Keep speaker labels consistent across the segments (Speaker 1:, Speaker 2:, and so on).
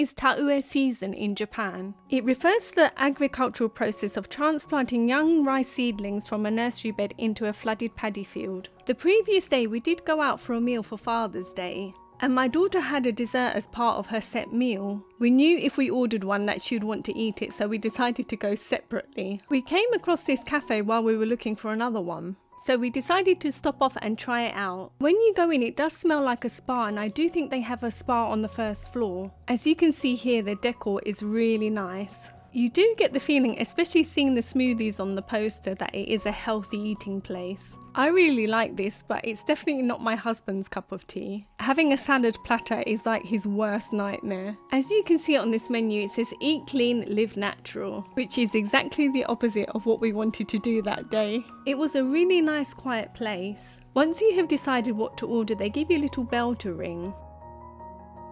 Speaker 1: is taue season in Japan. It refers to the agricultural process of transplanting young rice seedlings from a nursery bed into a flooded paddy field. The previous day we did go out for a meal for Father's Day, and my daughter had a dessert as part of her set meal. We knew if we ordered one that she'd want to eat it, so we decided to go separately. We came across this cafe while we were looking for another one, so we decided to stop off and try it out. When you go in, it does smell like a spa, and I do think they have a spa on the first floor. As you can see here, the decor is really nice. You do get the feeling, especially seeing the smoothies on the poster, that it is a healthy eating place. I really like this, but it's definitely not my husband's cup of tea. Having a salad platter is like his worst nightmare. As you can see on this menu, it says eat clean, live natural, which is exactly the opposite of what we wanted to do that day. It was a really nice quiet place. Once you have decided what to order, they give you a little bell to ring.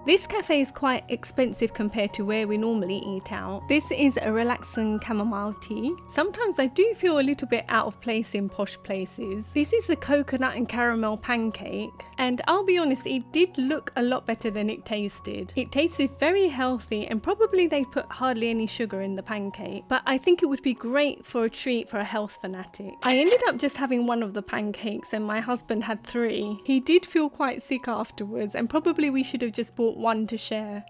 Speaker 1: This cafe is quite expensive compared to where we normally eat out. This is a relaxing chamomile tea. Sometimes I do feel a little bit out of place in posh places. This is the coconut and caramel pancake, and I'll be honest, it did look a lot better than it tasted. It tasted very healthy, and probably they put hardly any sugar in the pancake, but I think it would be great for a treat for a health fanatic. I ended up just having one of the pancakes and my husband had 3. He did feel quite sick afterwards, and probably we should have just bought one to share.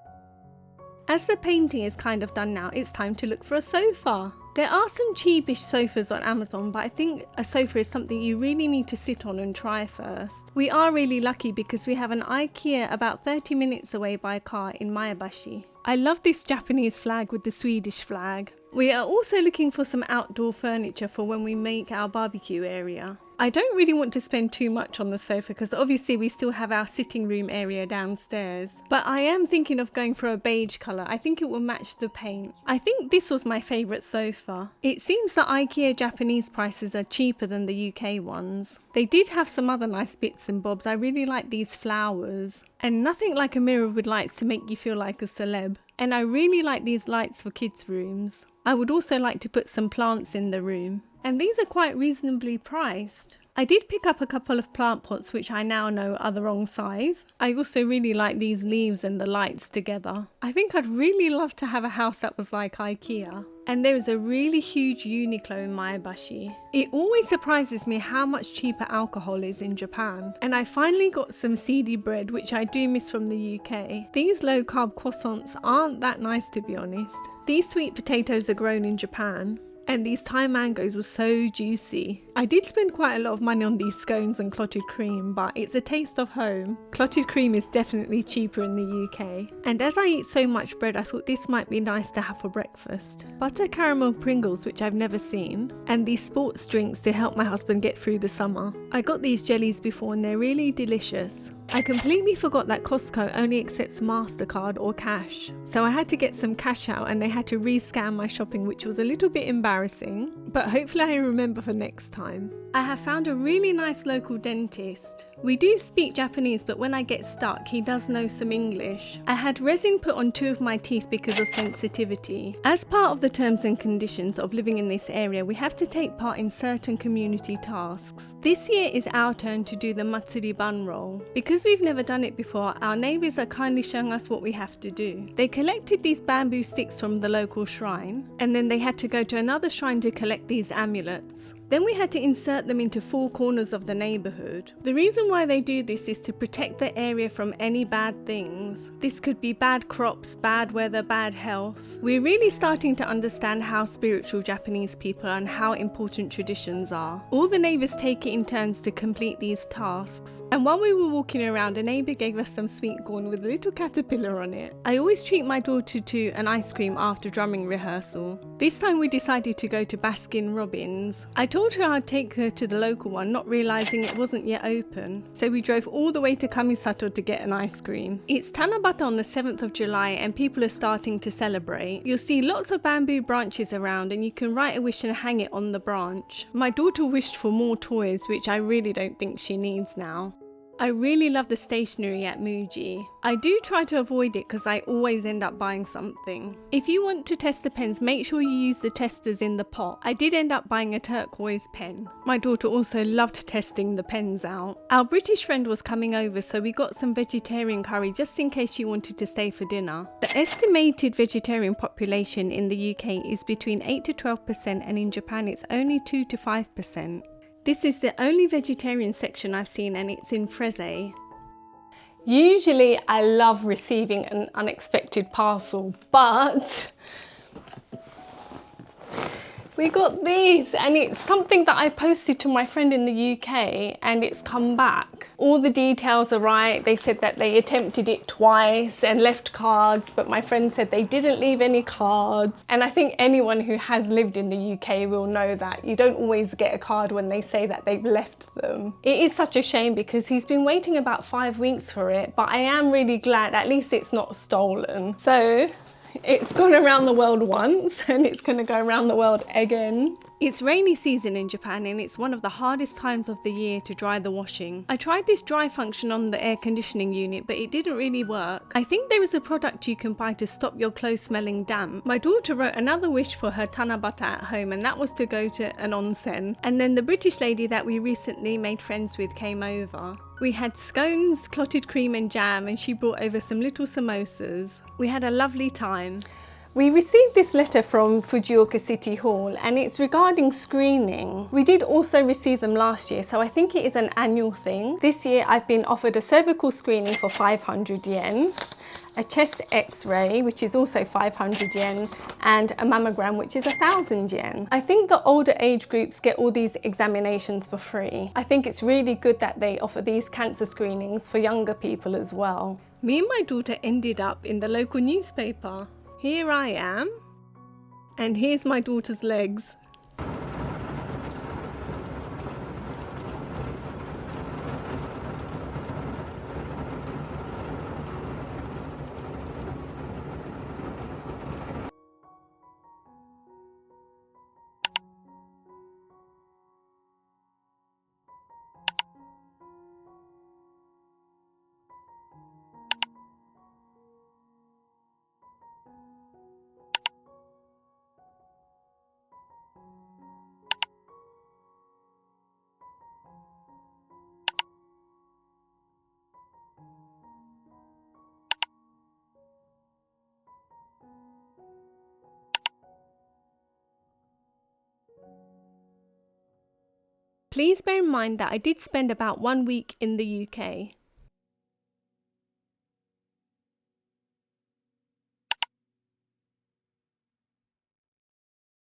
Speaker 1: As the painting is kind of done now, it's time to look for a sofa. There are some cheapish sofas on Amazon, but I think a sofa is something you really need to sit on and try first. We are really lucky because we have an IKEA about 30 minutes away by car in Maebashi. I love this Japanese flag with the Swedish flag. We are also looking for some outdoor furniture for when we make our barbecue area. I don't really want to spend too much on the sofa because obviously we still have our sitting room area downstairs. But I am thinking of going for a beige colour. I think it will match the paint. I think this was my favourite sofa. It seems that IKEA Japanese prices are cheaper than the UK ones. They did have some other nice bits and bobs. I really like these flowers. And nothing like a mirror with lights to make you feel like a celeb. And I really like these lights for kids' rooms. I would also like to put some plants in the room. And these are quite reasonably priced. I did pick up a couple of plant pots which I now know are the wrong size. I also really like these leaves and the lights together. I think I'd really love to have a house that was like IKEA. And there is a really huge Uniqlo in Maebashi. It always surprises me how much cheaper alcohol is in Japan. And I finally got some seedy bread, which I do miss from the UK. These low carb croissants aren't that nice, to be honest. These sweet potatoes are grown in Japan. And these Thai mangoes were so juicy. I did spend quite a lot of money on these scones and clotted cream, but it's a taste of home. Clotted cream is definitely cheaper in the UK. And as I eat so much bread, I thought this might be nice to have for breakfast. Butter caramel Pringles, which I've never seen, and these sports drinks to help my husband get through the summer. I got these jellies before and they're really delicious. I completely forgot that Costco only accepts MasterCard or cash, so I had to get some cash out and they had to rescan my shopping, which was a little bit embarrassing, but hopefully I remember for next time. I have found a really nice local dentist. We do speak Japanese, but when I get stuck, he does know some English. I had resin put on 2 of my teeth because of sensitivity. As part of the terms and conditions of living in this area, we have to take part in certain community tasks. This year is our turn to do the Matsuri bun roll. Because we've never done it before, our neighbours are kindly showing us what we have to do. They collected these bamboo sticks from the local shrine, and then they had to go to another shrine to collect these amulets. Then we had to insert them into 4 corners of the neighbourhood. The reason why they do this is to protect the area from any bad things. This could be bad crops, bad weather, bad health. We're really starting to understand how spiritual Japanese people are and how important traditions are. All the neighbours take it in turns to complete these tasks. And while we were walking around, a neighbour gave us some sweet corn with a little caterpillar on it. I always treat my daughter to an ice cream after drumming rehearsal. This time we decided to go to Baskin Robbins. I told her I'd take her to the local one, not realising it wasn't yet open. So we drove all the way to Kamisato to get an ice cream. It's Tanabata on the 7th of July and people are starting to celebrate. You'll see lots of bamboo branches around and you can write a wish and hang it on the branch. My daughter wished for more toys, which I really don't think she needs now. I really love the stationery at Muji. I do try to avoid it because I always end up buying something. If you want to test the pens, make sure you use the testers in the pot. I did end up buying a turquoise pen. My daughter also loved testing the pens out. Our British friend was coming over, so we got some vegetarian curry just in case she wanted to stay for dinner. The estimated vegetarian population in the UK is between 8 to 12%, and in Japan it's only 2 to 5%. This is the only vegetarian section I've seen, and it's in Freze. Usually I love receiving an unexpected parcel, but we got these, and it's something that I posted to my friend in the UK, and it's come back. All the details are right. They said that they attempted it twice and left cards, but my friend said they didn't leave any cards. And I think anyone who has lived in the UK will know that you don't always get a card when they say that they've left them. It is such a shame because he's been waiting about 5 weeks for it, but I am really glad at least it's not stolen. So it's gone around the world once, and it's going to go around the world again. It's rainy season in Japan, and it's one of the hardest times of the year to dry the washing. I tried this dry function on the air conditioning unit, but it didn't really work. I think there is a product you can buy to stop your clothes smelling damp. My daughter wrote another wish for her tanabata at home, and that was to go to an onsen. And then the British lady that we recently made friends with came over. We had scones, clotted cream and jam, and she brought over some little samosas. We had a lovely time. We received this letter from Fukuoka City Hall, and it's regarding screening. We did also receive them last year, so I think it is an annual thing. This year I've been offered a cervical screening for 500 yen, a chest x-ray, which is also 500 yen, and a mammogram, which is 1,000 yen. I think the older age groups get all these examinations for free. I think it's really good that they offer these cancer screenings for younger people as well. Me and my daughter ended up in the local newspaper. Here I am, and here's my daughter's legs. Please bear in mind that I did spend about 1 week in the UK.